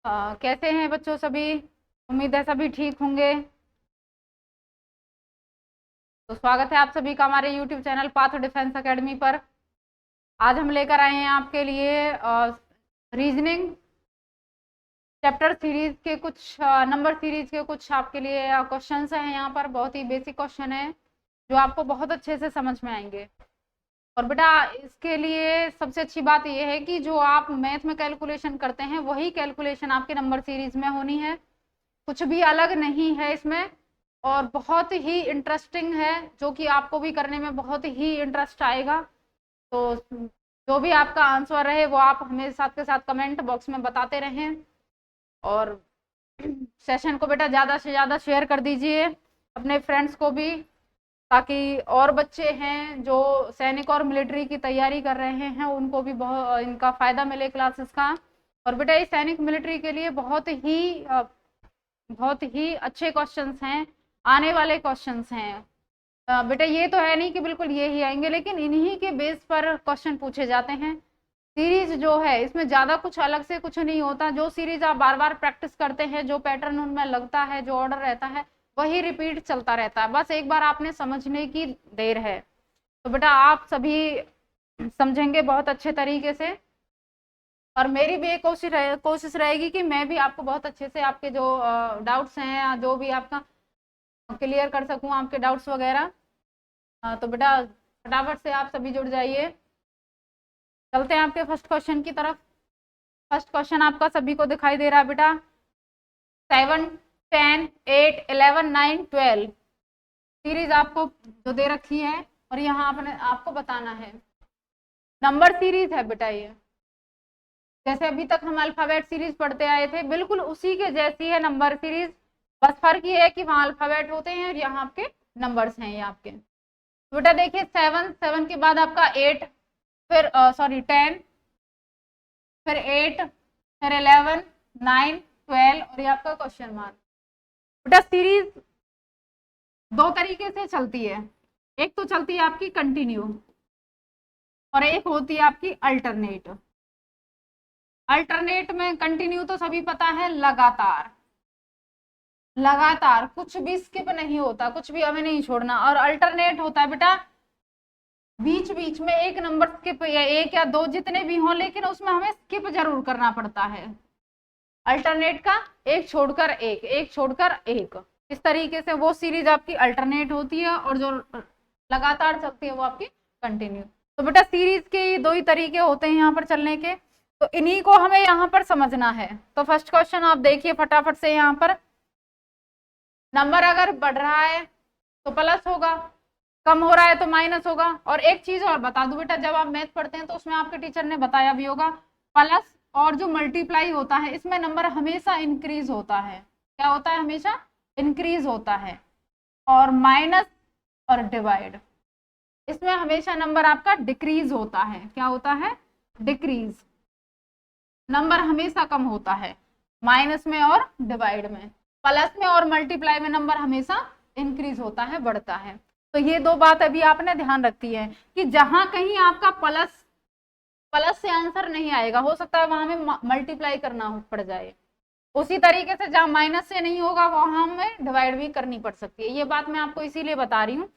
कैसे हैं बच्चों सभी? उम्मीद है सभी ठीक होंगे। तो स्वागत है आप सभी का हमारे YouTube channel path defence academy पर। आज हम लेकर आए हैं आपके लिए रीजनिंग चैप्टर सीरीज के कुछ नंबर सीरीज के कुछ आपके लिए क्वेश्चंस हैं। यहाँ पर बहुत ही बेसिक क्वेश्चन है जो आपको बहुत अच्छे से समझ में आएंगे। और बेटा इसके लिए सबसे अच्छी बात यह है कि जो आप मैथ में कैलकुलेशन करते हैं वही कैलकुलेशन आपके नंबर सीरीज में होनी है, कुछ भी अलग नहीं है इसमें। और बहुत ही इंटरेस्टिंग है, जो कि आपको भी करने में बहुत ही इंटरेस्ट आएगा। तो जो भी आपका आंसर रहे वो आप हमें साथ के साथ कमेंट बॉक्स में बताते रहें। और सेशन को बेटा ज़्यादा से ज़्यादा शेयर कर दीजिए अपने फ्रेंड्स को भी, ताकि और बच्चे हैं जो सैनिक और मिलिट्री की तैयारी कर रहे हैं उनको भी बहुत इनका फ़ायदा मिले क्लासेस का। और बेटा ये सैनिक मिलिट्री के लिए बहुत ही अच्छे क्वेश्चंस हैं, आने वाले क्वेश्चंस हैं। बेटा ये तो है नहीं कि बिल्कुल ये ही आएंगे, लेकिन इन्हीं के बेस पर क्वेश्चन पूछे जाते हैं। सीरीज जो है इसमें ज़्यादा कुछ अलग से कुछ नहीं होता। जो सीरीज आप बार बार प्रैक्टिस करते हैं, जो पैटर्न उनमें लगता है, जो ऑर्डर रहता है, वही रिपीट चलता रहता है। बस एक बार आपने समझने की देर है। तो बेटा आप सभी समझेंगे बहुत अच्छे तरीके से। और मेरी भी एक कोशिश रहेगी कि मैं भी आपको बहुत अच्छे से आपके जो डाउट्स हैं, जो भी आपका क्लियर कर सकूं आपके डाउट्स वगैरह। तो बेटा फटाफट से आप सभी जुड़ जाइए। चलते हैं आपके फर्स्ट क्वेश्चन की तरफ। फर्स्ट क्वेश्चन आपका सभी को दिखाई दे रहा है बेटा। 7, 10, 8, 11, 9, 12 सीरीज आपको जो दे रखी है और यहाँ आपको बताना है। नंबर सीरीज है बेटा ये, जैसे अभी तक हम अल्फाबेट सीरीज पढ़ते आए थे बिल्कुल उसी के जैसी है नंबर सीरीज। बस फर्क ये है कि वहां अल्फाबेट होते हैं और यहाँ आपके नंबर्स हैं ये आपके। तो बेटा देखिए 7 के बाद आपका 8, फिर 10, फिर 8, फिर 11, 9, 12 और ये आपका क्वेश्चन मार्क। बेटा सीरीज दो तरीके से चलती है, एक तो चलती है आपकी कंटिन्यू और एक होती है आपकी अल्टरनेट। अल्टरनेट में कंटिन्यू तो सभी पता है, लगातार लगातार कुछ भी स्किप नहीं होता, कुछ भी हमें नहीं छोड़ना। और अल्टरनेट होता है बेटा बीच बीच में एक नंबर स्किप या एक या दो जितने भी हों, लेकिन उसमें हमें स्किप जरूर करना पड़ता है। अल्टरनेट का एक छोड़कर एक, एक छोड़कर एक, इस तरीके से वो सीरीज आपकी अल्टरनेट होती है और जो लगातार चलती है वो आपकी कंटिन्यू। तो बेटा सीरीज के दो ही तरीके होते हैं यहाँ पर चलने के, तो इन्हीं को हमें यहाँ पर समझना है। तो फर्स्ट क्वेश्चन आप देखिए फटाफट से। यहाँ पर नंबर अगर बढ़ रहा है तो प्लस होगा, कम हो रहा है तो माइनस होगा। और एक चीज और बता दूं बेटा, जब आप मैथ पढ़ते हैं तो उसमें आपके टीचर ने बताया भी होगा, प्लस और जो मल्टीप्लाई होता है इसमें नंबर हमेशा इंक्रीज होता है। क्या होता है? हमेशा इंक्रीज होता है। और माइनस और डिवाइड इसमें हमेशा नंबर आपका डिक्रीज होता है। क्या होता है? डिक्रीज। नंबर हमेशा कम होता है माइनस में और डिवाइड में। प्लस में और मल्टीप्लाई में नंबर हमेशा इंक्रीज होता है, बढ़ता है। तो ये दो बात अभी आपने ध्यान रखती है कि जहां कहीं आपका प्लस से आंसर नहीं आएगा, हो सकता है वहां में मल्टीप्लाई करना पड़ जाए। उसी तरीके से जहां माइनस से नहीं होगा वहां हमें डिवाइड भी करनी पड़ सकती है। ये बात मैं आपको इसीलिए बता रही हूँ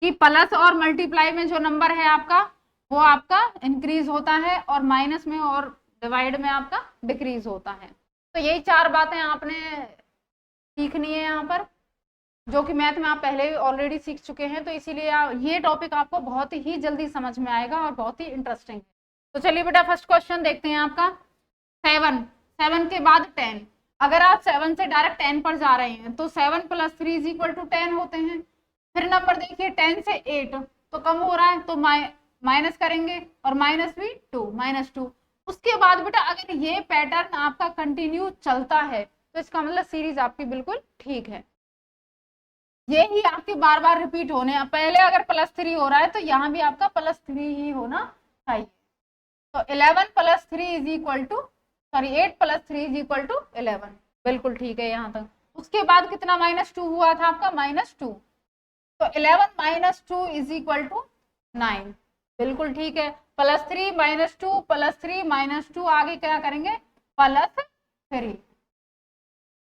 कि प्लस और मल्टीप्लाई में जो नंबर है आपका वो आपका इंक्रीज होता है और माइनस में और डिवाइड में आपका डिक्रीज होता है। तो यही चार बातें आपने सीखनी है यहाँ पर, जो कि मैथ में आप पहले भी ऑलरेडी सीख चुके हैं। तो इसीलिए ये टॉपिक आपको बहुत ही जल्दी समझ में आएगा और बहुत ही इंटरेस्टिंग है। तो चलिए बेटा फर्स्ट क्वेश्चन देखते हैं आपका। 7 के बाद 10। अगर आप 7 से डायरेक्ट 10 पर जा रहे हैं तो 7 + 3 = 10 होते हैं। फिर नंबर देखिए 10 से 8 तो कम हो रहा है तो माइनस करेंगे और माइनस भी 2, -2। उसके बाद बेटा अगर ये पैटर्न आपका कंटिन्यू चलता है तो इसका मतलब सीरीज आपकी बिल्कुल ठीक है। ये ही आपके बार बार रिपीट होने, पहले अगर +3 हो रहा है तो यहाँ भी आपका +3 ही होना चाहिए। तो 11 + 3 8 + 3 = 11, बिल्कुल ठीक है यहाँ तक। उसके बाद कितना -2 हुआ था आपका? -2। तो 11 - 2 = 9, बिल्कुल ठीक है। +3 - 2 +3 - 2 आगे क्या करेंगे? +3।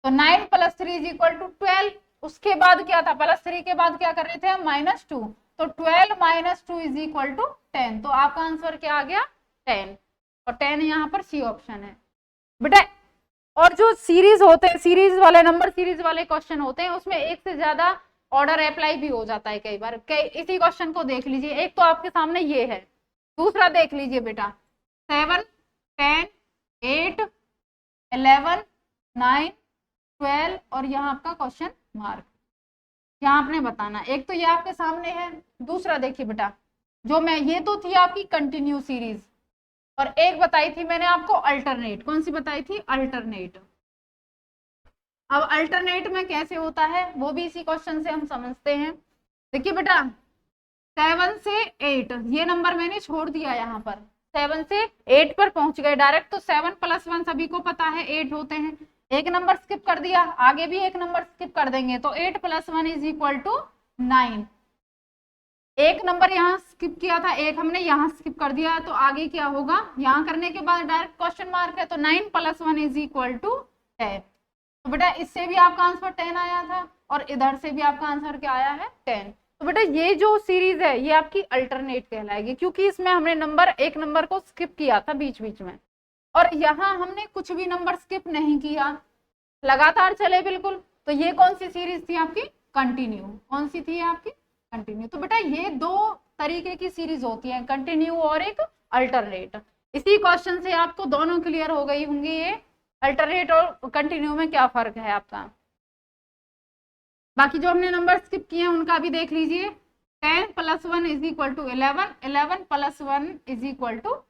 तो 9 + 3 = 12। उसके बाद क्या था, +3 के बाद क्या कर रहे थे हम, -2, तो 12 - 2 = 10। तो आपका आंसर क्या आ गया, 10, और 10 यहाँ पर सी ऑप्शन है बेटा। और जो सीरीज होते हैं, सीरीज वाले नंबर सीरीज वाले क्वेश्चन होते हैं, उसमें एक से ज्यादा ऑर्डर अप्लाई भी हो जाता है कई बार। इसी क्वेश्चन को देख लीजिए, एक तो आपके सामने ये है, दूसरा देख लीजिए बेटा, 7, 10, 8, 11, 9, 12, और यहाँ आपका क्वेश्चन मार्क। यहाँ आपने बताना, एक तो ये आपके सामने है, दूसरा देखिए बेटा, जो मैं, ये तो थी आपकी कंटिन्यू सीरीज, और एक बताई थी मैंने आपको अल्टरनेट। कौन सी बताई थी, अल्टरनेट। अब अल्टरनेट में कैसे होता है वो भी इसी क्वेश्चन से हम समझते हैं। देखिए बेटा, 7 से 8 ये नंबर मैंने छोड़ दिया, यहाँ पर 7 से 8 पर पहुंच गए डायरेक्ट, तो 7 + 1 सभी को पता है 8 होते हैं, एक नंबर स्किप कर दिया, आगे भी एक नंबर स्किप कर देंगे, तो 8 + 1 = 9। एक नंबर यहाँ स्किप किया था, एक हमने यहाँ स्किप कर दिया, तो आगे क्या होगा, यहाँ करने के बाद डायरेक्ट क्वेश्चन मार्क है, तो 9 + 1 = 10। तो बेटा इससे भी आपका आंसर 10 आया था, और इधर से भी आपका आंसर क्या आया है, 10। तो बेटा ये जो सीरीज है ये आपकी अल्टरनेट कहलाएगी, क्योंकि इसमें हमने एक नंबर को स्किप किया था बीच बीच में, और यहाँ हमने कुछ भी नंबर स्किप नहीं किया, लगातार चले बिल्कुल। तो ये कौन सी सीरीज थी आपकी, कंटिन्यू। कौन सी थी आपकी, कंटिन्यू। तो बेटा ये दो तरीके की सीरीज होती है, कंटिन्यू और एक अल्टरनेट। इसी क्वेश्चन से आपको दोनों क्लियर हो गई होंगी, ये अल्टरनेट और कंटिन्यू में क्या फर्क है आपका। बाकी जो हमने नंबर स्किप किए हैं उनका भी देख लीजिए। 10 + 1 = 11, 11 + 1 =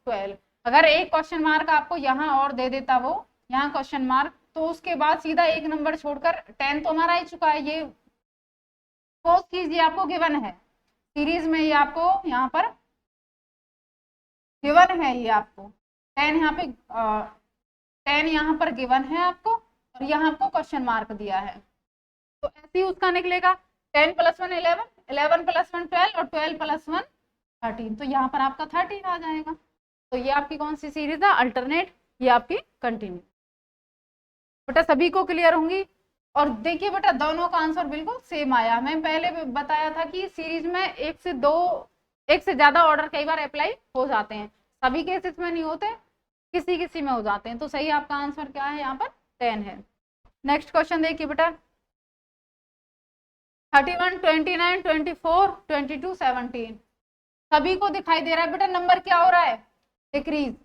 12। अगर एक क्वेश्चन मार्क आपको यहाँ और दे देता वो, यहाँ क्वेश्चन मार्क, तो उसके बाद सीधा एक नंबर छोड़कर 10 तो हमारा ही चुका है। ये सपोज कीजिए आपको गिवन है सीरीज में, ये आपको यहाँ पर गिवन है, ये आपको 10 यहाँ पे 10 यहाँ पर गिवन है आपको, और यहाँ आपको क्वेश्चन मार्क दिया है, तो ऐसे ही उसका निकलेगा। 10 + 1 11, 11 + 1 12, और 12 + 1 13, तो यहाँ पर आपका 13 आ जाएगा। तो ये आपकी कौन सी सीरीज है, अल्टरनेट, ये आपकी कंटिन्यू। बेटा सभी को क्लियर होंगी। और देखिए बेटा दोनों का आंसर बिल्कुल सेम आया। मैं पहले बताया था कि सीरीज में एक से ज्यादा ऑर्डर कई बार अप्लाई हो जाते हैं, सभी केसेस में नहीं होते, किसी किसी में हो जाते हैं। तो सही आपका आंसर क्या है, यहाँ पर 10 है। नेक्स्ट क्वेश्चन देखिए बेटा, 31, 29, 24, 22, 17 सभी को दिखाई दे रहा है बेटा नंबर क्या हो रहा है, डिक्रीज,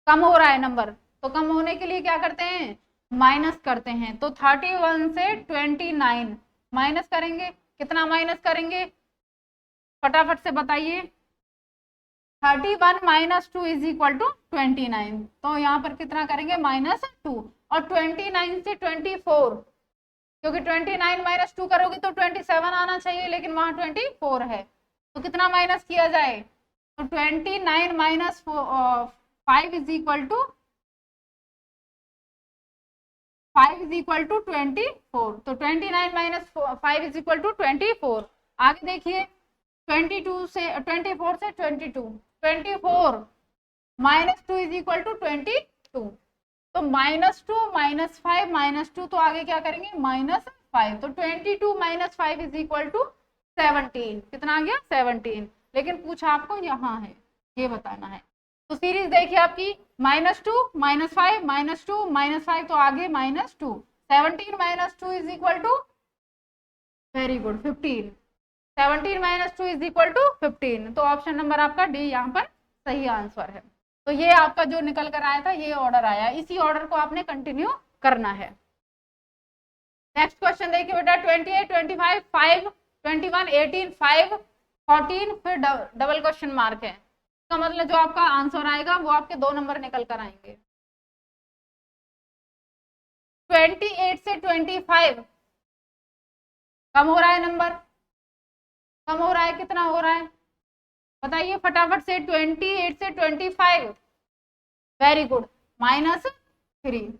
कम हो रहा है नंबर। तो कम होने के लिए क्या करते हैं, माइनस करते हैं। तो 31 से 29 माइनस करेंगे, कितना माइनस करेंगे, फटाफट से बताइए। 31 - 2 = 29, तो यहाँ पर कितना करेंगे, -2, और 29 से 24, क्योंकि 29 - 2 करोगे तो 27 आना चाहिए, लेकिन वहां 24 है, तो कितना माइनस किया जाए, तो 29 - 5 = 24, तो 29 - 5 = 24। आगे देखिए 24 से 22, 24 - 2 = 22, तो -2 - 5 - 2, तो आगे क्या करेंगे, -5, तो 22 - 5 = 17। कितना आ गया, 17। लेकिन पूछा आपको यहाँ है, ये बताना है। तो सीरीज देखिए आपकी -2 - 5 -2 -5, तो आगे -2, 17 - 2 = वेरी गुड 15, 17 - 2 = 15। तो ऑप्शन नंबर आपका डी यहाँ पर सही आंसर है। तो ये आपका जो निकल कर आया था, ये ऑर्डर आया, इसी ऑर्डर को आपने कंटिन्यू करना है। नेक्स्ट क्वेश्चन देखिए बेटा, 28, 25, 5, 21, 18, 5, 14, फिर डबल क्वेश्चन मार्क है। इसका मतलब जो आपका आंसर आएगा वो आपके 2 नंबर निकल कर आएंगे। 28 से 25 कम हो रहा है नंबर, कम हो रहा है, कितना हो रहा है बताइए फटाफट से। 28 से 25, वेरी गुड, -3।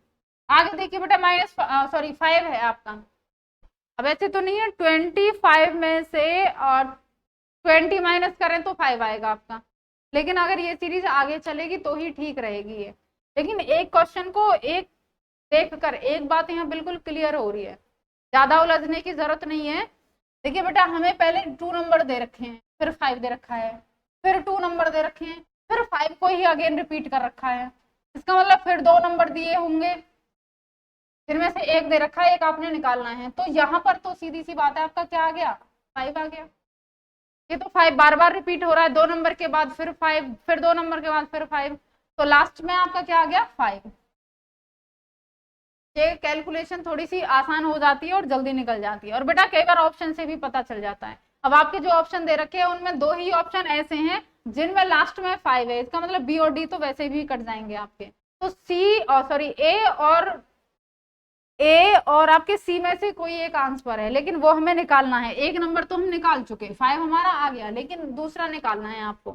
आगे देखिए बेटा -5 है आपका। अब ऐसे तो नहीं है, 25 में से 20 माइनस करें तो 5 आएगा आपका, लेकिन अगर ये सीरीज आगे चलेगी तो ही ठीक रहेगी ये। लेकिन एक क्वेश्चन को एक देखकर एक बात यहाँ बिल्कुल क्लियर हो रही है, ज्यादा उलझने की जरूरत नहीं है। देखिए बेटा, हमें पहले 2 नंबर दे रखे हैं, फिर 5 दे रखा है, फिर 2 नंबर दे रखे हैं, फिर 5 को ही अगेन रिपीट कर रखा है। इसका मतलब फिर 2 नंबर दिए होंगे, जिनमें से एक दे रखा है, एक आपने निकालना है। तो यहाँ पर तो सीधी सी बात है, आपका क्या आ गया, 5 आ गया। ये तो 5 बार बार रिपीट हो रहा है, 2 नंबर के बाद फिर 5, फिर 2 नंबर के बाद फिर 5, तो लास्ट में आपका क्या आ गया, 5। ये कैलकुलेशन थोड़ी सी आसान हो जाती है और जल्दी निकल जाती है। और बेटा कई बार ऑप्शन से भी पता चल जाता है। अब आपके जो ऑप्शन दे रखे हैं उनमें 2 ही ऑप्शन ऐसे हैं जिनमें लास्ट में 5 है, इसका मतलब बी और डी तो वैसे भी कट जाएंगे आपके। तो सी और सॉरी ए और आपके सी में से कोई एक आंसर है, लेकिन वो हमें निकालना है। एक नंबर तो हम निकाल चुके, 5 हमारा आ गया, लेकिन दूसरा निकालना है आपको।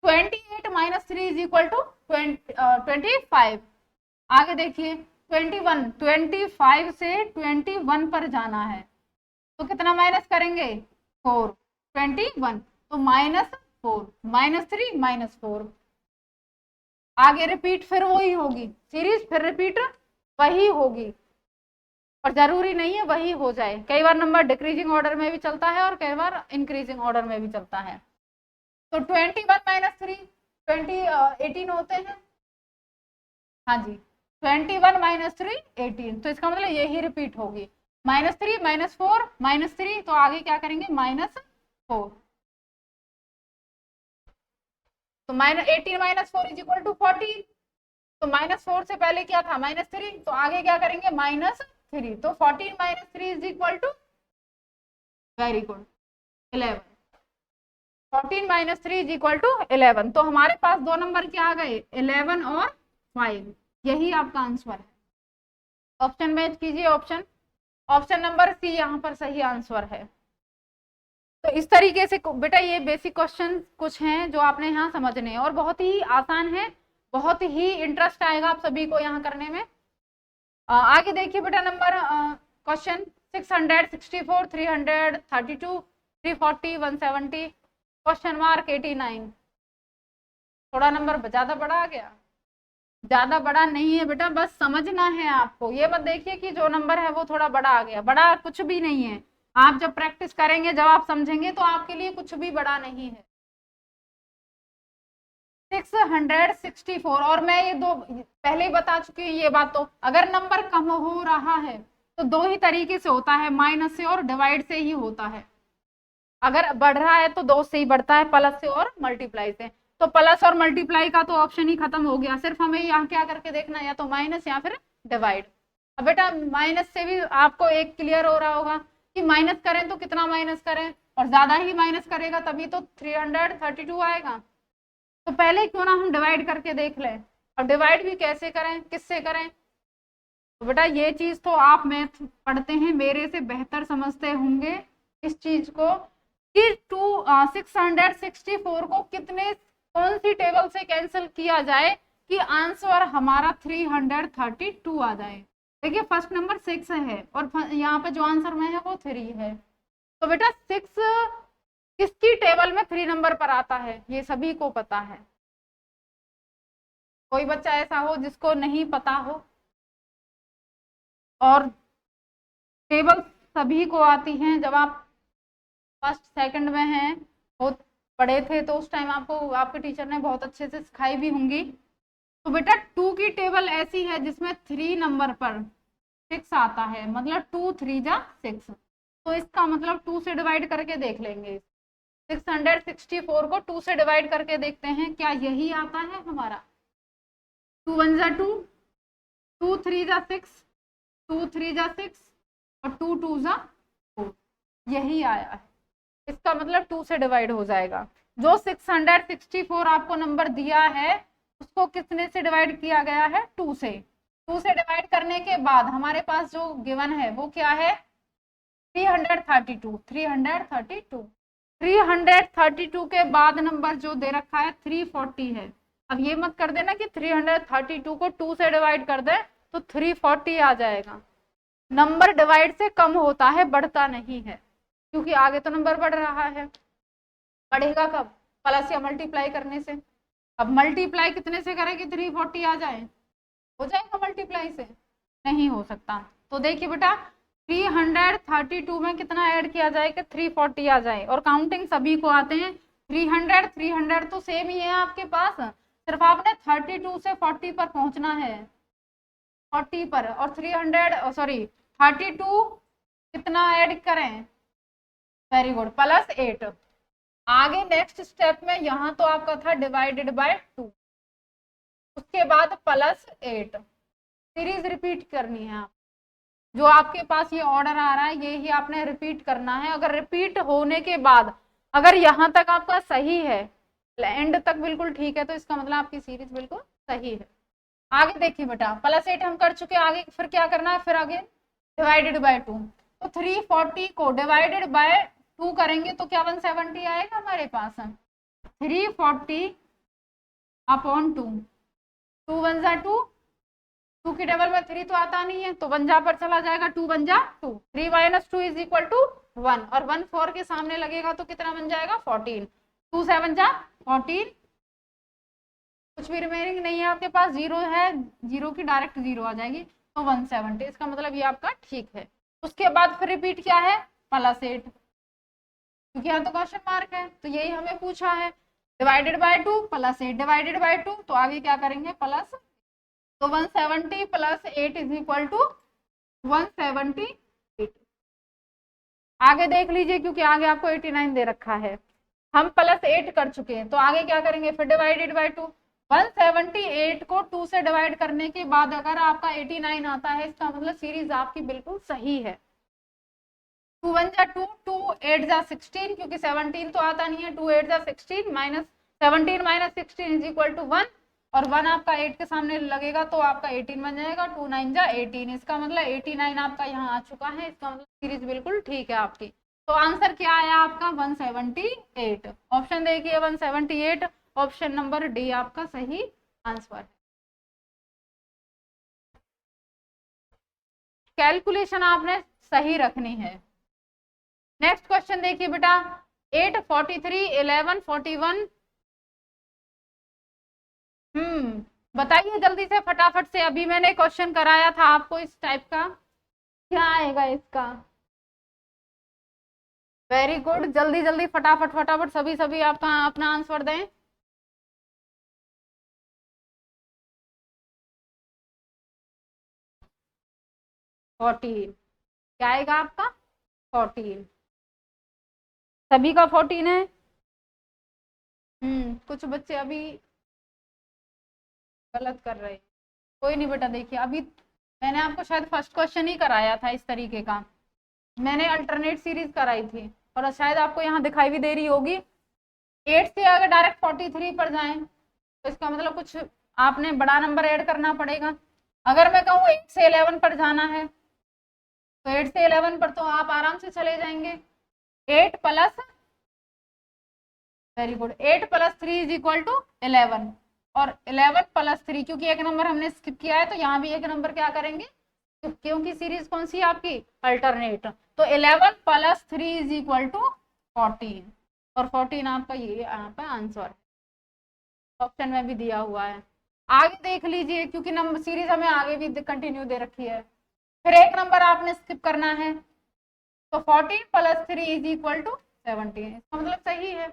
28 - 3 = 25। आगे देखिए 25 से 21 पर जाना है, तो कितना माइनस करेंगे, 4। 21 तो -4, -3 -4। आगे रिपीट फिर वही होगी सीरीज, फिर रिपीट वही होगी, और जरूरी नहीं है वही हो जाए। कई बार नंबर डिक्रीजिंग ऑर्डर में भी चलता है और कई बार इंक्रीजिंग ऑर्डर में भी चलता है। तो 21 - 3 18 होते हैं। हाँ जी, 21 - 3 18, तो इसका मतलब यही रिपीट होगी। -3 -4 -3, तो आगे क्या करेंगे, -4। तो -18 - 4 = 14। तो -4 से पहले क्या था, -3, तो आगे क्या करेंगे, -3। तो 14 - 3 = वेरी गुड 11। 14 - 3 = 11। तो हमारे पास 2 नंबर क्या आ गए, 11 और 5। यही आपका आंसर है। ऑप्शन मैच कीजिए, ऑप्शन नंबर सी यहाँ पर सही आंसर है। तो इस तरीके से बेटा ये बेसिक क्वेश्चन कुछ हैं जो आपने यहाँ समझने हैं, और बहुत ही आसान है, बहुत ही इंटरेस्ट आएगा आप सभी को यहाँ करने में। आगे देखिए बेटा, नंबर क्वेश्चन 664, 332, 340, 170, क्वेश्चन मार्क 89। थोड़ा नंबर ज्यादा बड़ा आ गया, ज्यादा बड़ा नहीं है बेटा, बस समझना है आपको। ये मत देखिए कि जो नंबर है वो थोड़ा बड़ा आ गया, बड़ा कुछ भी नहीं है। आप जब प्रैक्टिस करेंगे, जब आप समझेंगे, तो आपके लिए कुछ भी बड़ा नहीं है। 664, और मैं ये दो पहले ही बता चुकी हूँ ये बात। तो अगर नंबर कम हो रहा है तो 2 ही तरीके से होता है, माइनस से और डिवाइड से ही होता है। अगर बढ़ रहा है तो 2 से ही बढ़ता है, प्लस से और मल्टीप्लाई से। तो प्लस और मल्टीप्लाई का तो ऑप्शन ही खत्म हो गया, सिर्फ हमें यहाँ क्या करके देखना है, या तो माइनस या फिर डिवाइड। अब बेटा माइनस से भी आपको एक क्लियर हो रहा होगा कि माइनस करें तो कितना माइनस करें, और ज्यादा ही माइनस करेगा तभी तो 332 आएगा। तो पहले क्यों ना हम डिवाइड करके देख लें। अब डिवाइड भी कैसे करें, किससे करें, तो बेटा ये चीज तो आप मैथ पढ़ते हैं, मेरे से बेहतर समझते होंगे इस चीज को, कि 664 को कौन सी टेबल से कैंसिल किया जाए कि आंसर हमारा 332 आ जाए। देखिए फर्स्ट नंबर 6 है, और यहाँ पे जो आंसर में है वो 3 है। तो बेटा 6 किसकी टेबल में 3 नंबर पर आता है, ये सभी को पता है। कोई बच्चा ऐसा हो जिसको नहीं पता हो, और टेबल सभी को आती हैं। जब आप फर्स्ट सेकंड में हैं, बहुत पढ़े थे, तो उस टाइम आपको आपके टीचर ने बहुत अच्छे से सिखाई भी होंगी। तो बेटा 2 की टेबल ऐसी है जिसमें 3 नंबर पर 6 आता है, मतलब 2 3 जा 6। तो इसका मतलब 2 से डिवाइड करके देख लेंगे। 664 को 2 से डिवाइड करके देखते हैं, क्या यही आता है हमारा। 2 1 जा 2, 2 3 जा 6, 2 3 जा 6, और 2 2 जा 4, यही आया है। इसका मतलब 2 से डिवाइड हो जाएगा। जो 664 आपको नंबर दिया है उसको कितने से डिवाइड किया गया है, 2 से। 2 से डिवाइड करने के बाद हमारे पास जो गिवन है वो क्या है, 332। 332 के बाद नंबर जो दे रखा है 340 है। अब ये मत कर देना कि 332 को 2 से डिवाइड कर दे तो 340 आ जाएगा। नंबर डिवाइड से कम होता है, बढ़ता नहीं है, क्योंकि आगे तो नंबर बढ़ रहा है। बढ़ेगा कब, प्लस या मल्टीप्लाई करने से। अब मल्टीप्लाई कितने से करें कि 340 आ जाए, हो जाएगा मल्टीप्लाई से। नहीं हो सकता। तो देखिए बेटा 332 में कितना ऐड किया जाए कि 340 आ जाए, और काउंटिंग सभी को आते हैं। 300 तो सेम ही है आपके पास, सिर्फ आपने 32 से 40 पर पहुंचना है, 40 पर, और 32 कितना ऐड करें, वेरी गुड, +8। आगे नेक्स्ट स्टेप में यहाँ तो आपका था डिवाइडेड बाय 2, उसके बाद +8, सीरीज रिपीट करनी है। जो आपके पास ये ऑर्डर आ रहा है ये ही आपने रिपीट करना है। अगर रिपीट होने के बाद अगर यहाँ तक आपका सही है, एंड तक बिल्कुल ठीक है, तो इसका मतलब आपकी सीरीज बिल्कुल सही है। आगे देखिए बेटा +8 हम कर चुके, आगे फिर क्या करना है, फिर आगे डिवाइडेड बाय 2। तो 340 को डिवाइडेड बाय 2 करेंगे तो क्या 170 आएगा हमारे पास। 340 अपॉन 2, 2 1 जा 2, 2 की डबल में 3 तो आता नहीं है, तो 1 जा पर चला जाएगा, 2 1 जा 2, 3 - 2 = 1, और 1 4 के सामने लगेगा तो कितना बन जाएगा 14, 2 7 जा 14, कुछ भी रिमेनिंग नहीं है आपके पास, 0 है, 0 की डायरेक्ट 0 आ जाएगी, तो 170। इसका मतलब ये आपका ठीक है। उसके बाद फिर रिपीट क्या है, +8, क्योंकि यहाँ तो क्वेश्चन मार्क है, तो यही हमें पूछा है। डिवाइडेड बाय 2 +8 डिवाइडेड बाय 2, तो आगे क्या करेंगे प्लस, तो 170 + 8 = 178। आगे देख लीजिए क्योंकि आगे आपको 89 दे रखा है, हम +8 कर चुके हैं, तो आगे क्या करेंगे, फिर डिवाइडेड बाय 2। 178 को 2 से डिवाइड करने के बाद अगर आपका 89 आता है, इसका मतलब सीरीज आपकी बिल्कुल सही है। 2 1 जा 2, 2 8 जा 16, क्योंकि 17 तो आता नहीं है, 2 8 जा 16 -17 - 16 = 1, और 1 आपका 8 के सामने लगेगा तो आपका 18 बन जाएगा, 2 9 जा 18, इसका मतलब 89 आपका यहाँ आ चुका है, इसका मतलब सीरीज बिल्कुल ठीक है आपकी। तो आंसर क्या आया आपका 178, ऑप्शन देखिए 178, ऑप्शन नंबर डी आपका सही आंसर है। कैलकुलेशन आपने सही रखनी है। नेक्स्ट क्वेश्चन देखिए बेटा 8 43 11 41, बताइए जल्दी से फटाफट से, अभी मैंने क्वेश्चन कराया था आपको इस टाइप का, क्या आएगा इसका। वेरी गुड, जल्दी जल्दी फटाफट फटाफट सभी सभी आपका अपना आंसर दें। 14 क्या आएगा आपका, 14, सभी का 14 है। कुछ बच्चे अभी गलत कर रहे हैं, कोई नहीं बेटा, देखिए अभी मैंने आपको शायद फर्स्ट क्वेश्चन ही कराया था इस तरीके का, मैंने अल्टरनेट सीरीज कराई थी, और शायद आपको यहाँ दिखाई भी दे रही होगी। 8 से अगर डायरेक्ट 43 पर जाएं तो इसका मतलब कुछ आपने बड़ा नंबर ऐड करना पड़ेगा। अगर मैं कहूँ 8 से 11 पर जाना है, तो 8 से 11 पर तो आप आराम से चले जाएंगे, 8 प्लस, वेरी गुड, 8 + 3 = 11, और 11 + 3, क्योंकि एक नंबर हमने स्किप किया है तो यहाँ भी एक नंबर क्या करेंगे, क्योंकि सीरीज कौन सी है आपकी, अल्टरनेट, तो 11 + 3 = 14, और 14 आपका ये यहाँ पे आंसर है, ऑप्शन में भी दिया हुआ है। आगे देख लीजिए क्योंकि नंबर सीरीज हमें आगे भी कंटिन्यू दे रखी है, फिर एक नंबर आपने स्किप करना है, तो 14 + 3 = 17, इसका मतलब सही है।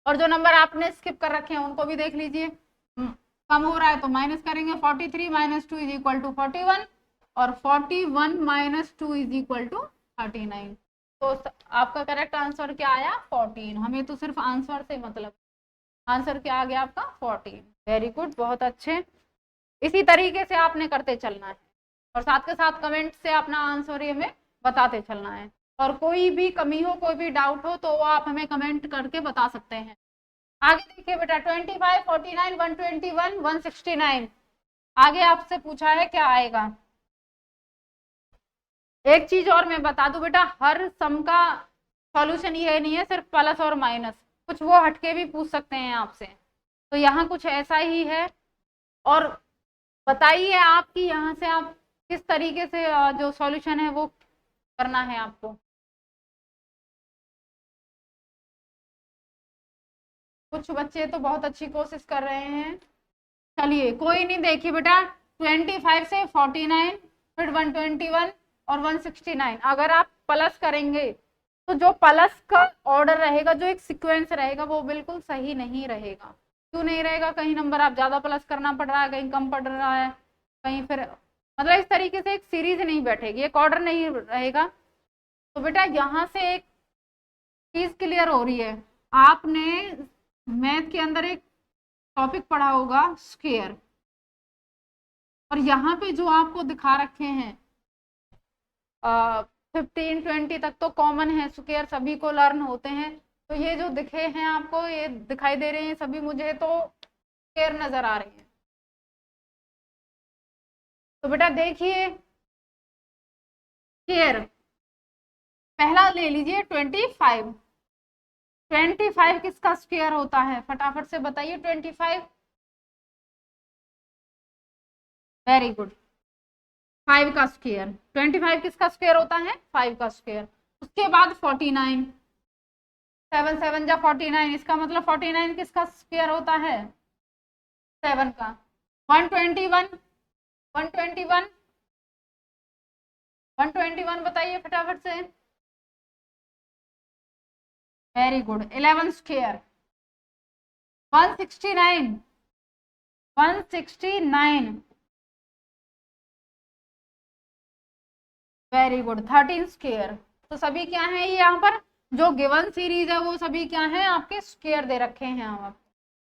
और जो नंबर आपने स्किप कर रखे हैं उनको भी देख लीजिए, कम हो रहा है तो माइनस करेंगे, 43 - 2 = 41, और 41 - 2 = 39, तो आपका करेक्ट आंसर क्या आया 14, हमें तो सिर्फ आंसर से मतलब, आंसर क्या आ गया आपका 14, वेरी गुड, बहुत अच्छे। इसी तरीके से आपने करते चलना है, और साथ के साथ कमेंट से अपना आंसर हमें बताते चलना है, और कोई भी कमी हो कोई भी डाउट हो तो वो आप हमें कमेंट करके बता सकते हैं। आगे देखिए बेटा 25 49 121 169, आगे आपसे पूछा है क्या आएगा। एक चीज और मैं बता दूं बेटा, हर सम का सॉल्यूशन ये नहीं है सिर्फ प्लस और माइनस, कुछ वो हटके भी पूछ सकते हैं आपसे, तो यहाँ कुछ ऐसा ही है। और बताइए आपकी यहाँ से आप किस तरीके से जो सॉल्यूशन है वो करना है आपको। कुछ बच्चे तो बहुत अच्छी कोशिश कर रहे हैं, चलिए कोई नहीं, देखिए बेटा 25 से 49, फिर 121 और 169। अगर आप प्लस करेंगे तो जो प्लस का ऑर्डर रहेगा, जो एक सीक्वेंस रहेगा, वो बिल्कुल सही नहीं रहेगा। क्यों नहीं रहेगा? कहीं नंबर आप ज्यादा प्लस करना पड़ रहा है, कहीं कम पड़ रहा है, कहीं फिर मतलब इस तरीके से एक सीरीज नहीं बैठेगी, एक ऑर्डर नहीं रहेगा। तो बेटा यहाँ से एक चीज क्लियर हो रही है, आपने मैथ के अंदर एक टॉपिक पढ़ा होगा स्क्वायर, और यहाँ पे जो आपको दिखा रखे हैं 15 20 तक तो कॉमन है, स्क्वायर सभी को लर्न होते हैं। तो ये जो दिखे हैं आपको, ये दिखाई दे रहे हैं सभी, मुझे तो स्क्वायर नजर आ रही है। तो बेटा देखिए स्क्वायर पहला ले लीजिए 25। 25 किसका स्क्वायर होता है? फटाफट से बताइए 25। वेरी गुड, 5 का स्क्वायर। 25 किसका स्क्वायर होता है? 5 का स्क्वायर। उसके बाद 49, 7 7 जा 49, इसका मतलब 49 किसका स्क्वायर होता है? 7 का। 121, 121, 121 बताइए फटाफट से। Very good, 11 square. 169, 169, very good, 13 square. तो सभी क्या है ये यहाँ पर जो गिवन सीरीज है वो सभी क्या है आपके स्क्वायर दे रखे हैं यहाँ पर।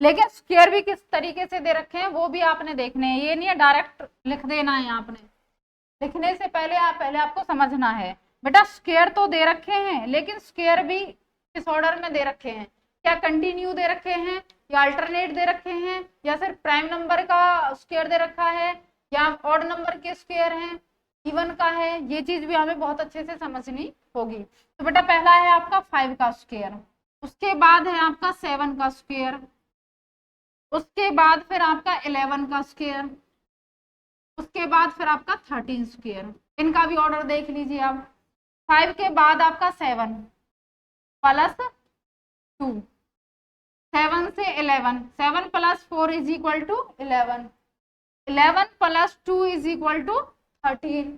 लेकिन स्क्वायर भी किस तरीके से दे रखे हैं वो भी आपने देखने हैं, ये नहीं है डायरेक्ट लिख देना है आपने। लिखने से पहले आपको समझना है बेटा, स्क्वायर तो दे रखे हैं लेकिन स्क्वायर भी किस ऑर्डर में दे रखे हैं? क्या कंटिन्यू दे रखे हैं, या अल्टरनेट दे रखे हैं, या सिर्फ प्राइम नंबर का स्क्वायर दे रखा है, या ऑड नंबर के स्क्वायर हैं, इवन का है? ये चीज भी हमें बहुत अच्छे से समझनी होगी। तो बेटा पहला है आपका 5 का स्क्वायर, उसके बाद है आपका 7 का स्क्वायर, उसके बाद फिर आपका 11 का स्क्वायर, उसके बाद फिर आपका 13 स्क्वायर। इनका भी ऑर्डर देख लीजिए आप। 5 के बाद आपका 7 प्लस 2, 7 से 11, 7 plus 4 is equal to 11, 11 plus 2 is equal to 13,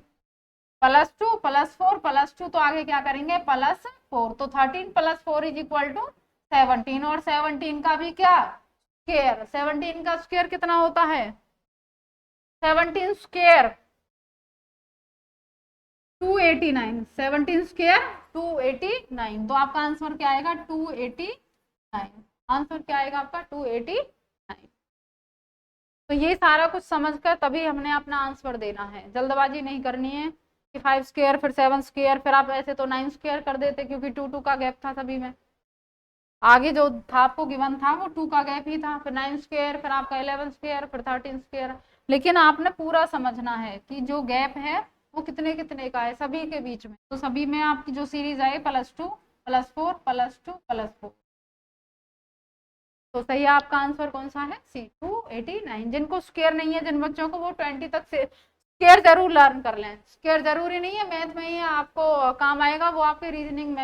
plus 2 plus 4 plus 2, तो आगे क्या करेंगे प्लस 4, तो 13 प्लस 4 इज इक्वल टू 17, और 17 का भी क्या स्क्वायर? 17 का स्क्वायर कितना होता है? 17 स्क्वायर 289, 17 स्क्वायर 289। तो आपका आंसर क्या आएगा? 289। आंसर क्या आएगा आपका? 289। तो ये सारा कुछ समझकर तभी हमने अपना आंसर देना है, जल्दबाजी नहीं करनी है कि 5 स्क्वायर फिर 7 स्क्वायर, फिर आप ऐसे तो 9 स्क्वायर कर देते क्योंकि 2 2 का गैप था सभी में। आगे जो था आपको गिवन था वो 2 का गैप ही था, फिर 9 स्क्वायर, फिर आपका 11 स्क्वायर, फिर 13 स्क्वायर। लेकिन आपने पूरा समझना है कि जो गैप है वो कितने कितने का है सभी के बीच में। तो सभी में आपकी जो सीरीज आई +2 +4 +2 +4। तो सही आपका आंसर कौन सा है? सी 289। जिनको स्क्वायर नहीं है, जिन बच्चों को, वो 20 तक से स्क्वायर जरूर लर्न कर लें। स्क्वायर जरूरी नहीं है मैथ में ही आपको काम आएगा, वो आपके रीजनिंग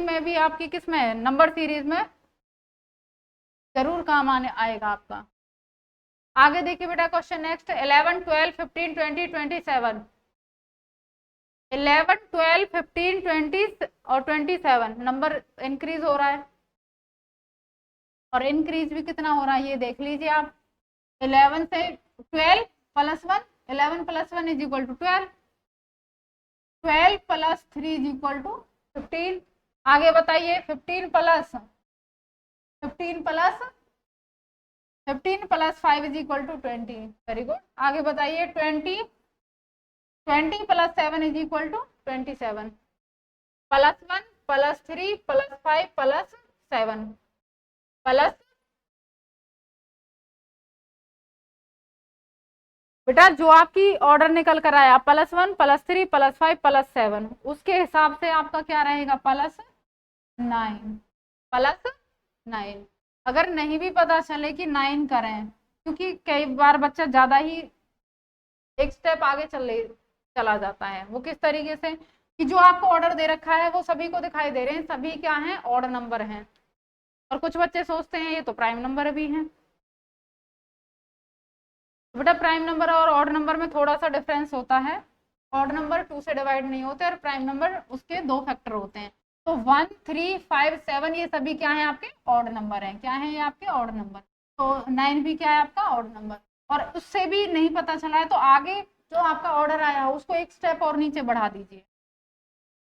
में भी आपकी किस में नंबर सीरीज में जरूर काम आएगा आपका। आगे देखिए बेटा क्वेश्चन नेक्स्ट, 11 12 15 20 27। 11 12 15 20 और 27 नंबर इंक्रीज हो रहा है, और इंक्रीज भी कितना हो रहा है ये देख लीजिए आप। 11 से 12 +1, 11 + 1 is equal to 12, 12 + 3 is equal to 15। आगे बताइए 15 + 5 is equal to 20। Very good. आगे बताइए 20 + 7 इज इक्वल टू 27, +1 +3 +5 +7 प्लस। बेटा जो आपकी ऑर्डर निकल कर आया +1 +3 +5 +7, उसके हिसाब से आपका क्या रहेगा? +9, +9। अगर नहीं भी पता चले कि 9 करें, क्योंकि कई बार बच्चा ज्यादा ही एक स्टेप आगे चला जाता है। वो किस तरीके से कि जो आपको ऑर्डर दे रखा है वो सभी को दिखाई दे रहे हैं, सभी क्या है? ऑड नंबर हैं, और कुछ बच्चे सोचते हैं ये तो प्राइम नंबर भी हैं। बेटा प्राइम नंबर और ऑड नंबर में थोड़ा सा डिफरेंस होता है। ऑड नंबर 2 से डिवाइड नहीं होते और प्राइम नंबर उसके 2 फैक्टर होते हैं। तो 1, 3, 5, 7 ये सभी क्या है आपके ऑड नंबर हैं। क्या है ये आपके ऑड नंबर। तो 9 भी क्या है आपका ऑड नंबर। और उससे भी नहीं पता चला है तो आगे जो आपका ऑर्डर आया हो उसको एक स्टेप और नीचे बढ़ा दीजिए।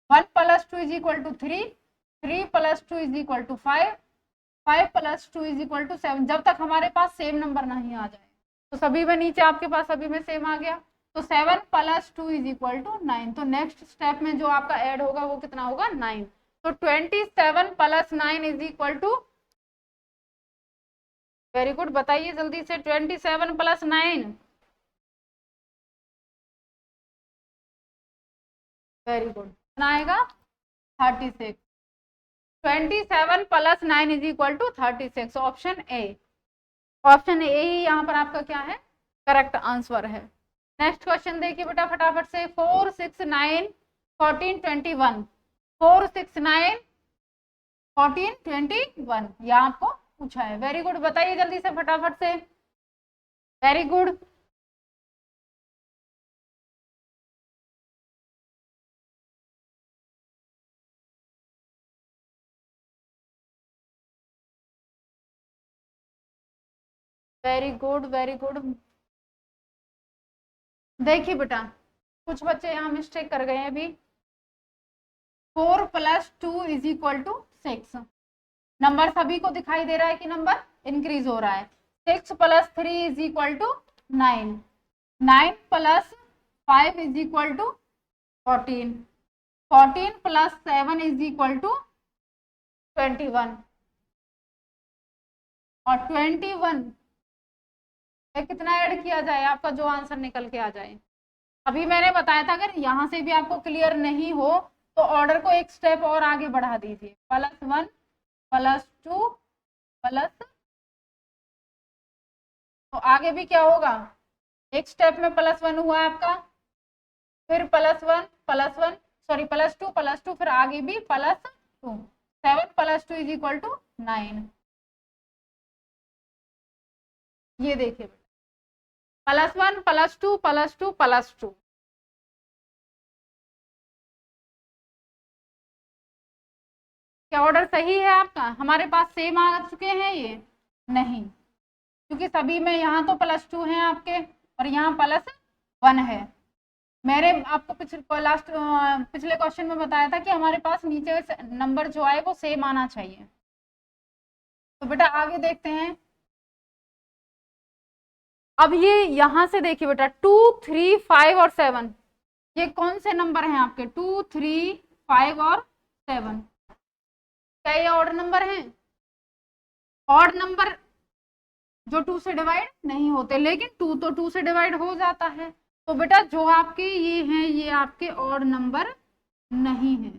1 + 2 = 3, 3 + 2 = 5, 5 + 2 = 7, जब तक हमारे पास सेम नंबर नहीं आ जाए। तो सभी में नीचे आपके पास सभी में सेम आ गया। तो 7 + 2 = 9। तो नेक्स्ट स्टेप में जो आपका ऐड होगा वो कितना होगा 9। तो 27 + 9 = वेरी गुड, बताइए जल्दी से 27 + 9। वेरी गुड, कितना आएगा 36। 27 + 9 = 36। ऑप्शन ए, ऑप्शन ए ही यहाँ पर आपका क्या है करेक्ट आंसर है। नेक्स्ट क्वेश्चन देखिए बेटा फटाफट से। 4, 6, 9, 14, 21। 4, 6, 9, 14, 21 यहाँ आपको पूछा है। वेरी गुड, बताइए जल्दी से फटाफट से। Very good, very good, very good. देखिए बेटा कुछ बच्चे यहाँ मिस्टेक कर गए हैं अभी। 4 + 2 = 6। नंबर सभी को दिखाई दे रहा है कि नंबर इंक्रीज हो रहा है। 6 + 3 = 9, 9 + 5 = 14, 14 + 7 = 21 और 21 में कितना ऐड किया जाए आपका जो आंसर निकल के आ जाए। अभी मैंने बताया था अगर यहाँ से भी आपको क्लियर नहीं हो तो ऑर्डर को एक स्टेप और आगे बढ़ा दीजिए। +1 + 2 प्लस, तो आगे भी क्या होगा एक स्टेप में +1 हुआ आपका, फिर +1 +1 सॉरी +2 +2 फिर आगे भी +2। 7 + 2 = 9। ये देखिए +1 +2 +2 +2। क्या ऑर्डर सही है आपका। हमारे पास सेम आ चुके हैं ये नहीं, क्योंकि सभी में यहाँ तो +2 है आपके और यहाँ +1 है। मैंने आपको पिछले क्वेश्चन में बताया था कि हमारे पास नीचे नंबर जो आए वो सेम आना चाहिए। तो बेटा आगे देखते हैं। अब ये यहां से देखिए बेटा 2, 3, 5 और 7 ये कौन से नंबर हैं आपके 2, 3, 5 और 7। क्या ये ऑड नंबर हैं। ऑड नंबर जो 2 से डिवाइड नहीं होते, लेकिन 2 तो 2 से डिवाइड हो जाता है। तो बेटा जो आपके ये हैं ये आपके ऑड नंबर नहीं है।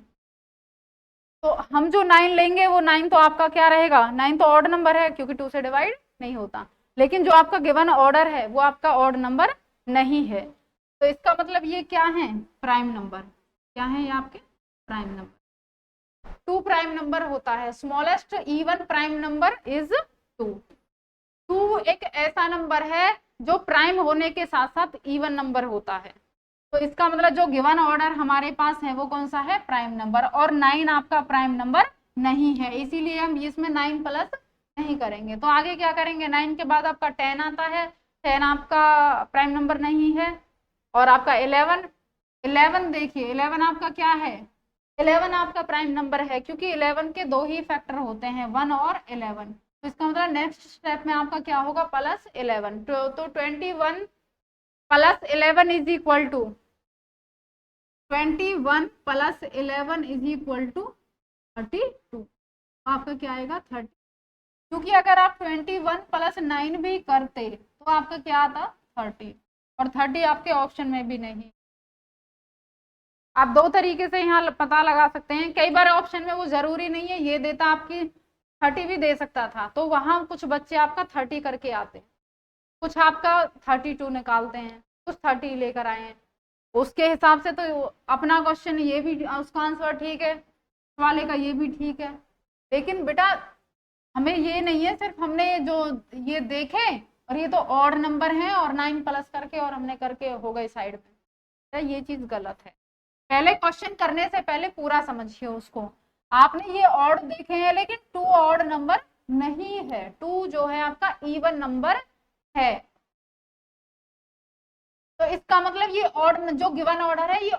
तो हम जो 9 लेंगे वो 9 तो आपका क्या रहेगा 9 तो ऑड नंबर है क्योंकि 2 से डिवाइड नहीं होता। लेकिन जो आपका गिवन ऑर्डर है वो आपका ऑड नंबर नहीं है। तो इसका मतलब ये क्या है प्राइम नंबर। क्या है ये आपके प्राइम नंबर। 2 प्राइम नंबर होता है। Smallest even prime number is 2। 2 एक ऐसा नंबर है जो प्राइम होने के साथ साथ इवन नंबर होता है। तो इसका मतलब जो गिवन ऑर्डर हमारे पास है वो कौन सा है प्राइम नंबर, और 9 आपका प्राइम नंबर नहीं है, इसीलिए हम इसमें 9 प्लस नहीं करेंगे। तो आगे क्या करेंगे 9 के बाद आपका 10 आता है, 10 आपका प्राइम नंबर नहीं है। और आपका 11, 11 देखिए 11 आपका क्या है 11 आपका प्राइम नंबर है, क्योंकि 11 के दो ही फैक्टर होते हैं 1 और 11। तो इसका मतलब नेक्स्ट स्टेप में आपका क्या होगा +11। तो 21 + 11 = 21 + 11 = 32। आपका क्या आएगा 30, क्योंकि अगर आप 21 + 9 भी करते तो आपका क्या आता 30, और 30 आपके ऑप्शन में भी नहीं। आप दो तरीके से यहाँ पता लगा सकते हैं। कई बार ऑप्शन में वो जरूरी नहीं है ये देता, आपकी 30 भी दे सकता था, तो वहां कुछ बच्चे आपका 30 करके आते हैं, कुछ आपका 32 निकालते हैं, कुछ 30 लेकर आए हैं। उसके हिसाब से तो अपना क्वेश्चन ये भी उसका आंसर ठीक है, वाले का ये भी ठीक है। लेकिन बेटा हमें ये नहीं है सिर्फ हमने जो ये देखे और ये तो ऑड नंबर है और 9 प्लस करके और हमने करके हो गए साइड में, तो ये चीज गलत है। पहले क्वेश्चन करने से पहले पूरा समझिए उसको। आपने ये ऑड देखे हैं लेकिन 2 ऑड नंबर नहीं है, 2 जो है आपका इवन नंबर है। तो इसका मतलब ये ऑड जो गिवन ऑर्डर है ये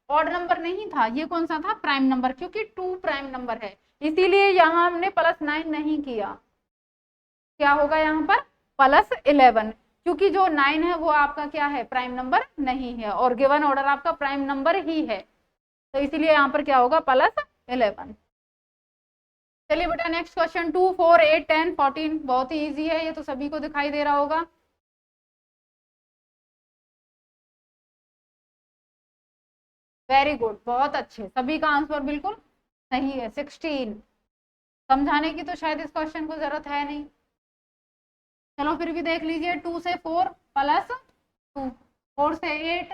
ऑड नंबर नहीं था, ये कौन सा था, प्राइम नंबर, क्योंकि 2 प्राइम नंबर है, इसीलिए यहाँ हमने +9 नहीं किया। क्या होगा यहाँ पर +11, क्योंकि जो 9 है वो आपका क्या है, प्राइम नंबर नहीं है, और गिवन ऑर्डर आपका प्राइम नंबर ही है, तो इसीलिए यहाँ पर क्या होगा +11। चलिए बेटा नेक्स्ट क्वेश्चन 2, 4, 8, 10, 14, बहुत ही इजी है, ये तो सभी को दिखाई दे रहा होगा। वेरी गुड, बहुत अच्छे, सभी का आंसर बिल्कुल सही है, 16। समझाने की तो शायद इस क्वेश्चन को जरूरत है नहीं, चलो फिर भी देख लीजिए। 2 से 4 +2, 4 से 8,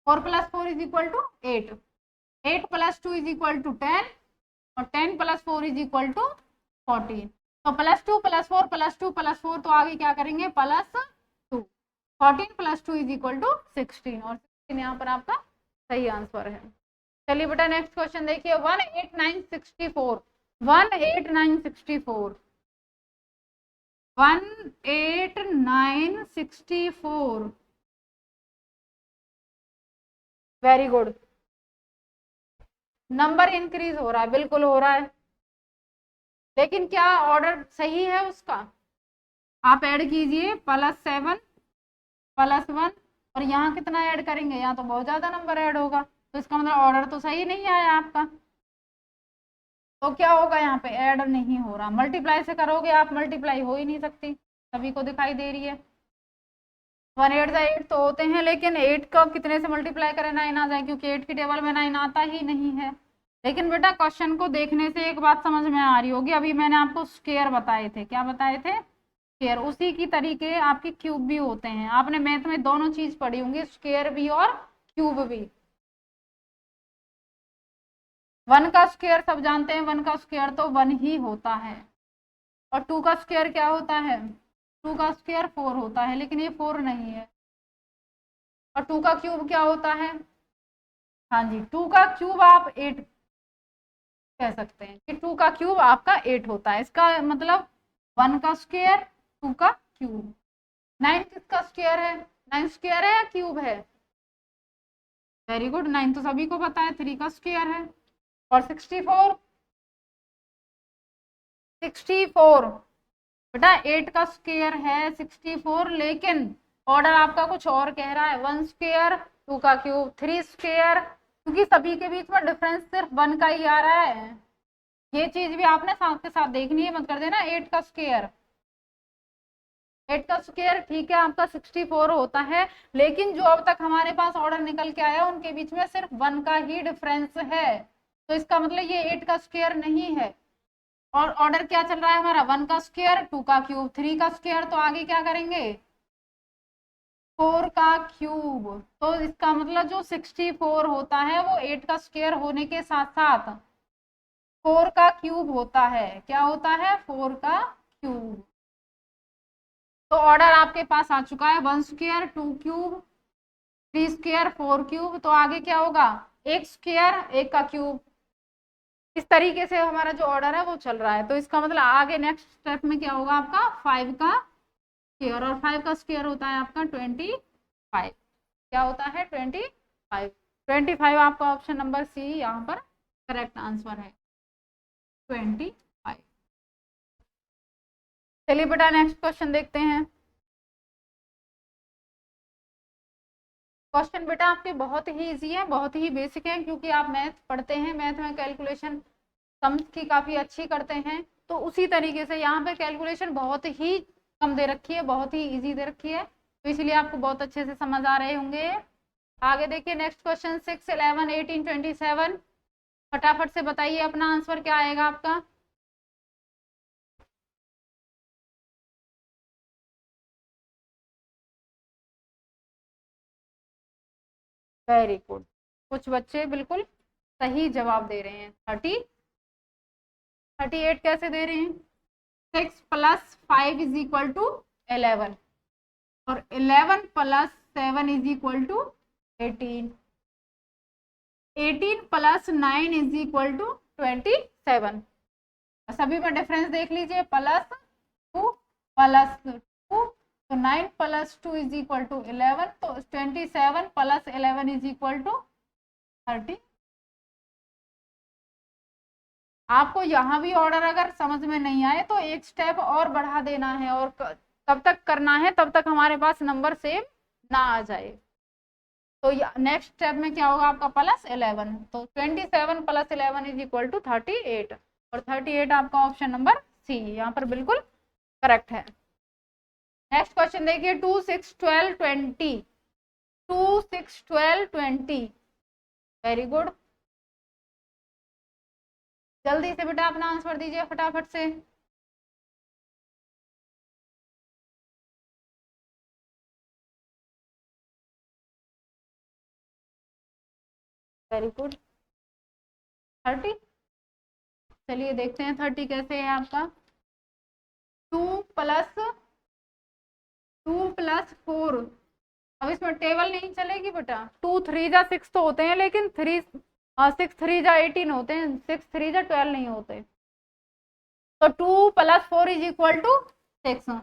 4 + 4 = 8, 8 + 2 = 10, और 10 + 4 = 14। तो +2 + 4 + 2 + 4, तो आगे क्या करेंगे +2, 14 + 2 = 16, और 16 यहाँ पर आपका सही आंसर है। चलिए बेटा नेक्स्ट क्वेश्चन देखिए, 18964, 18964, 18964, वेरी गुड, नंबर इंक्रीज हो रहा है, बिल्कुल हो रहा है, लेकिन क्या ऑर्डर सही है उसका, आप ऐड कीजिए +7 +1, और यहाँ कितना ऐड करेंगे, यहाँ तो बहुत ज्यादा नंबर ऐड होगा, तो इसका मतलब ऑर्डर तो सही नहीं आया आपका, तो क्या होगा यहाँ पे ऐड नहीं हो रहा, मल्टीप्लाई से करोगे आप, मल्टीप्लाई हो ही नहीं सकती, सभी को दिखाई दे रही है। 1 8 8 तो होते हैं, लेकिन 8 का कितने से मल्टीप्लाई करें 9 आ जाए, क्योंकि 8 की टेबल में 9 आता ही नहीं है। लेकिन बेटा क्वेश्चन को देखने से एक बात समझ में आ रही होगी, अभी मैंने आपको स्क्वायर बताए थे, क्या बताए थे, स्क्वायर, उसी की तरीके आपके क्यूब भी होते हैं, आपने मैथ में दोनों चीज पढ़ी होंगी, स्क्वायर भी और क्यूब भी। 1 का स्क्वायर सब जानते हैं, 1 का स्क्वायर तो 1 ही होता है, और 2 का स्क्वायर क्या होता है, 2 का स्क्वायर 4 होता है, लेकिन ये 4 नहीं है, और 2 का क्यूब क्या होता है, हाँ जी 2 का क्यूब आप 8 कह सकते हैं, कि 2 का क्यूब आपका 8 होता है, इसका मतलब 1 का स्क्वायर 2 का क्यूब। 9 किसका स्क्वायर है, 9 स्क्वायर है या क्यूब है, वेरी गुड, 9 तो सभी को पता है, 3 का स्क्वायर है। और 64, 64 बेटा 8 का स्क्वायर है 64, लेकिन ऑर्डर आपका कुछ और कह रहा है, 1 स्क्वायर 2 का क्यूब 3 स्क्वायर, क्योंकि सभी के बीच में डिफरेंस सिर्फ 1 का ही आ रहा है, ये चीज भी आपने साथ के साथ देखनी है, मत कर देना 8 का स्क्वायर, 8 का स्क्वायर ठीक है आपका 64 होता है, लेकिन जो अब तक हमारे पास ऑर्डर निकल के आया उनके बीच में सिर्फ 1 का ही डिफरेंस है, तो इसका मतलब ये 8 का स्क्वायर नहीं है, और ऑर्डर क्या चल रहा है हमारा, 1 का स्क्वायर 2 का क्यूब 3 का स्क्वायर, तो आगे क्या करेंगे 4 का क्यूब, तो इसका मतलब जो 64 होता है वो 8 का स्क्वायर होने के साथ साथ 4 का क्यूब होता है, क्या होता है 4 का क्यूब। तो ऑर्डर आपके पास आ चुका है, 1 स्क्वायर 2 क्यूब 3 स्क्वायर 4 क्यूब, तो आगे क्या होगा 1 स्क्वायर 1 का क्यूब, इस तरीके से हमारा जो ऑर्डर है वो चल रहा है, तो इसका मतलब आगे नेक्स्ट स्टेप में क्या होगा आपका 5 का स्क्वायर, और 5 का स्क्वायर होता है आपका 25, क्या होता है 25, 25 आपका ऑप्शन नंबर सी यहाँ पर करेक्ट आंसर है 25। चलिए बेटा नेक्स्ट क्वेश्चन देखते हैं। क्वेश्चन बेटा आपके बहुत ही इजी है, बहुत ही बेसिक है, क्योंकि आप मैथ पढ़ते हैं, मैथ में कैलकुलेशन सम्स की काफी अच्छी करते हैं, तो उसी तरीके से यहाँ पे कैलकुलेशन बहुत ही कम दे रखी है, बहुत ही इजी दे रखी है, तो इसलिए आपको बहुत अच्छे से समझ आ रहे होंगे। आगे देखिए नेक्स्ट क्वेश्चन 6, 11, 18, 27, फटाफट से बताइए अपना आंसर क्या आएगा आपका। वेरी गुड, कुछ बच्चे बिल्कुल सही जवाब दे रहे हैं, 38 कैसे दे रहे हैं, 6 + 5 = 11, और 11 plus 7 is equal to 18, 18 plus 9 is equal to 27। सभी में डिफरेंस देख लीजिए, +2 +2, तो 9 प्लस 2 इज इक्वल टू 11, तो 27 प्लस 11 इज इक्वल टू 30। आपको यहाँ भी ऑर्डर अगर समझ में नहीं आए तो एक स्टेप और बढ़ा देना है, और तब तक करना है तब तक हमारे पास नंबर सेम ना आ जाए। तो नेक्स्ट स्टेप में क्या होगा आपका +11, तो 27 प्लस 11 इज इक्वल टू 38, और 38 आपका ऑप्शन नंबर सी यहाँ पर बिल्कुल करेक्ट है। नेक्स्ट क्वेश्चन देखिए, 2 6 12 20, 2 6 12 20, वेरी गुड। जल्दी से बेटा अपना आंसर दीजिए फटाफट से। Very good, 30। चलिए देखते हैं 30 कैसे है आपका। 2 प्लस 4, अब इसमें टेबल नहीं चलेगी बेटा, 2 3 जा 6 तो होते हैं, लेकिन 6 3 जा 18 होते हैं, 6 3 जा 12 नहीं होते। तो 2 प्लस 4 इज इक्वल टू 6,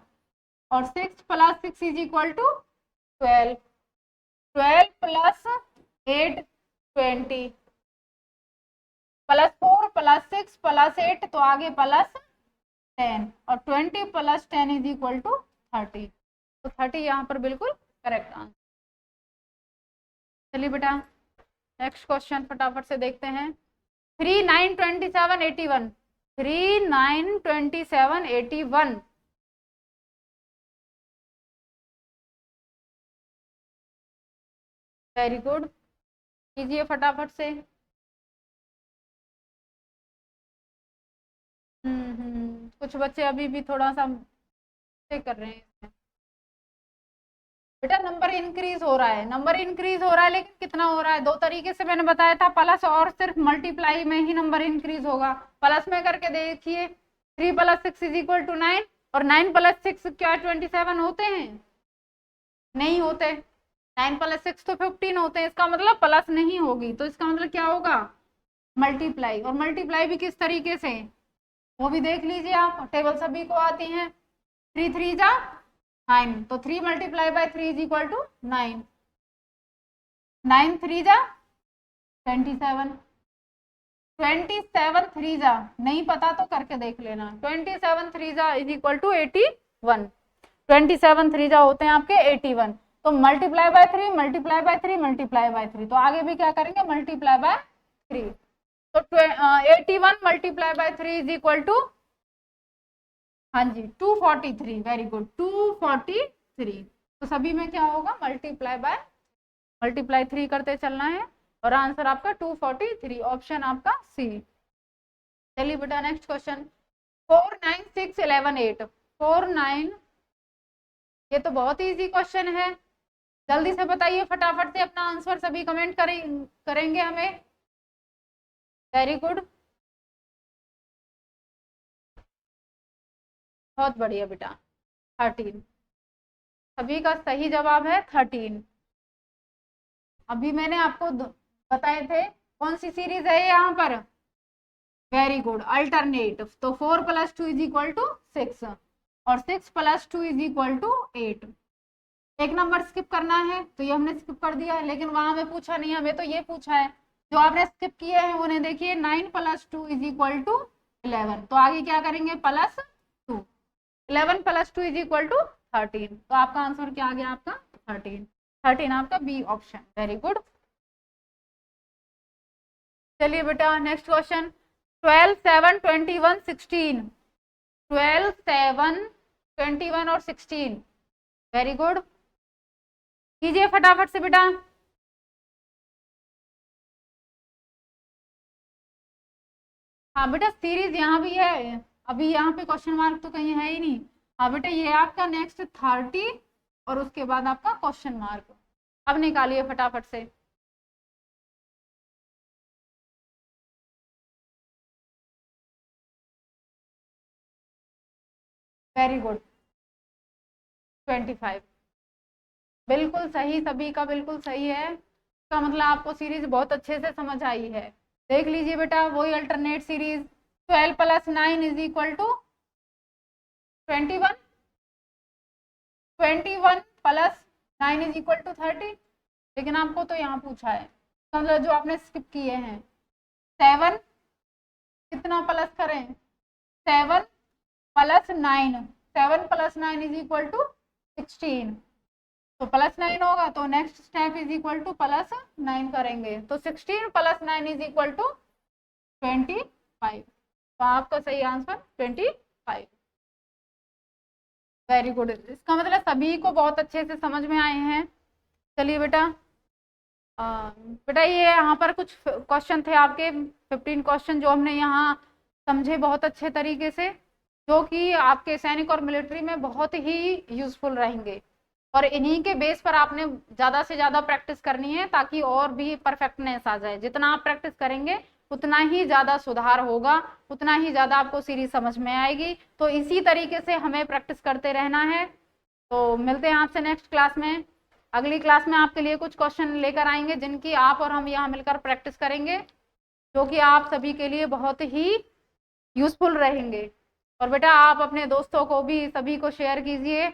और 6 plus 6 is equal to 12, 12 plus 8 20, +4 +6 +8, तो आगे +10, और 20 प्लस 10 इज इक्वल टू 30, तो 30 यहाँ पर बिल्कुल करेक्ट आंसर। चलिए बेटा नेक्स्ट क्वेश्चन फटाफट से देखते हैं। 3 9 27 81, 3 9 27 81, वेरी गुड, कीजिए फटाफट से। कुछ बच्चे अभी भी थोड़ा सा कर रहे हैं। बेटा नंबर इंक्रीज हो रहा है, नंबर इंक्रीज हो रहा है, लेकिन कितना हो रहा है, दो तरीके से मैंने बताया था, प्लस और सिर्फ मल्टीप्लाई में ही नंबर इंक्रीज होगा। प्लस में करके देखिए, 3 + 6 इज इक्वल टू 9, और 9 + 6 क्या 27 होते हैं? नहीं होते। 9 + 6 तो 15 होते हैं, इसका मतलब प्लस नहीं होगी, तो इसका मतलब क्या होगा, मल्टीप्लाई। और मल्टीप्लाई भी किस तरीके से, वो भी देख लीजिए आप, टेबल सभी को आती है। 3 3 जा 9, तो 3 × 3 इज इक्वल टू 9, 9 3 जा 27, 27 3 जा, नहीं पता तो करके देख लेना, 27 3 जा इज इक्वल टू 81, 27 3 जा होते हैं आपके 81, तो multiply by 3 multiply by 3 multiply by 3, तो आगे भी क्या करेंगे, मल्टीप्लाई बाय 3, तो 81 multiply by 3 is equal to, हाँ जी 243, वेरी गुड 243, तो सभी में क्या होगा, मल्टीप्लाई 3 करते चलना है, और आंसर आपका 243, ऑप्शन आपका सी। चलिए बेटा नेक्स्ट क्वेश्चन, 4 9 6 11 8, 4 9, ये तो बहुत इजी क्वेश्चन है, जल्दी से बताइए फटाफट से अपना आंसर, सभी कमेंट करेंगे हमें, वेरी गुड, बहुत बढ़िया बेटा, 13, सभी का सही जवाब है 13। अभी मैंने आपको बताए थे कौन सी सीरीज है यहाँ पर, वेरी गुड, अल्टरनेट, तो 4 + 2 इज इक्वल टू 6, और 6 + 2 इज इक्वल टू 8। एक नंबर स्किप करना है तो ये हमने स्किप कर दिया है, लेकिन वहां हमें पूछा नहीं, हमें तो ये पूछा है, जो आपने स्किप किए हैं उन्हें देखिए, 9 + 2 इज इक्वल टू 11, तो आगे क्या करेंगे, +2, 11 + 2 इज इक्वल टू 13, तो आपका आंसर क्या आ गया, आपका 13, 13 आपका बी ऑप्शन, वेरी गुड। चलिए बेटा नेक्स्ट क्वेश्चन, 12 7 21 16, 12 7 21 और 16, वेरी गुड, कीजिए फटाफट से बेटा। हाँ बेटा सीरीज यहाँ भी है, अभी यहाँ पे क्वेश्चन मार्क तो कहीं है ही नहीं। हाँ बेटा ये आपका नेक्स्ट 30, और उसके बाद आपका क्वेश्चन मार्क, अब निकालिए फटाफट से। वेरी गुड, 25, बिल्कुल सही, सभी का बिल्कुल सही है। इसका मतलब आपको सीरीज बहुत अच्छे से समझ आई है। देख लीजिए बेटा, वही अल्टरनेट सीरीज 12 + 9 = 21, 21 + 9 = 30। लेकिन आपको तो यहाँ पूछा है, मतलब जो आपने स्किप किए हैं। 7 कितना प्लस करें, 7 + 9, 7 + 9 = 16। तो +9 होगा तो नेक्स्ट स्टेप +9 करेंगे, तो 16 + 9 = 25। तो आपका सही आंसर 25। Very good. इसका मतलब सभी को बहुत अच्छे से समझ में आए हैं। चलिए बेटा, बेटा ये यहाँ पर कुछ क्वेश्चन थे आपके, 15 क्वेश्चन जो हमने यहाँ समझे बहुत अच्छे तरीके से, जो कि आपके सैनिक और मिलिट्री में बहुत ही यूजफुल रहेंगे। और इन्हीं के बेस पर आपने ज़्यादा से ज़्यादा प्रैक्टिस करनी है, ताकि और भी परफेक्टनेस आ जाए। जितना आप प्रैक्टिस करेंगे उतना ही ज़्यादा सुधार होगा, उतना ही ज़्यादा आपको सीरीज समझ में आएगी। तो इसी तरीके से हमें प्रैक्टिस करते रहना है। तो मिलते हैं आपसे नेक्स्ट क्लास में। अगली क्लास में आपके लिए कुछ क्वेश्चन लेकर आएंगे, जिनकी आप और हम यहाँ मिलकर प्रैक्टिस करेंगे, जो कि आप सभी के लिए बहुत ही यूजफुल रहेंगे। और बेटा आप अपने दोस्तों को भी सभी को शेयर कीजिए,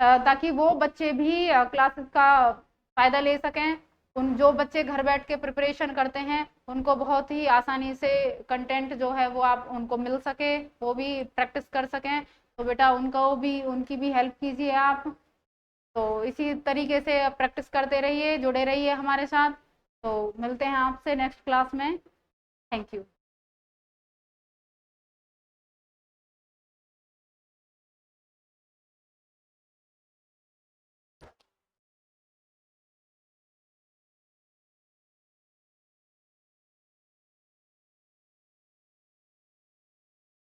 ताकि वो बच्चे भी क्लासेस का फायदा ले सकें। उन जो बच्चे घर बैठ के प्रिपरेशन करते हैं, उनको बहुत ही आसानी से कंटेंट जो है वो आप उनको मिल सके, वो भी प्रैक्टिस कर सकें। तो बेटा उनको भी, उनकी भी हेल्प कीजिए आप। तो इसी तरीके से प्रैक्टिस करते रहिए, जुड़े रहिए हमारे साथ। तो मिलते हैं आपसे नेक्स्ट क्लास में। Thank you.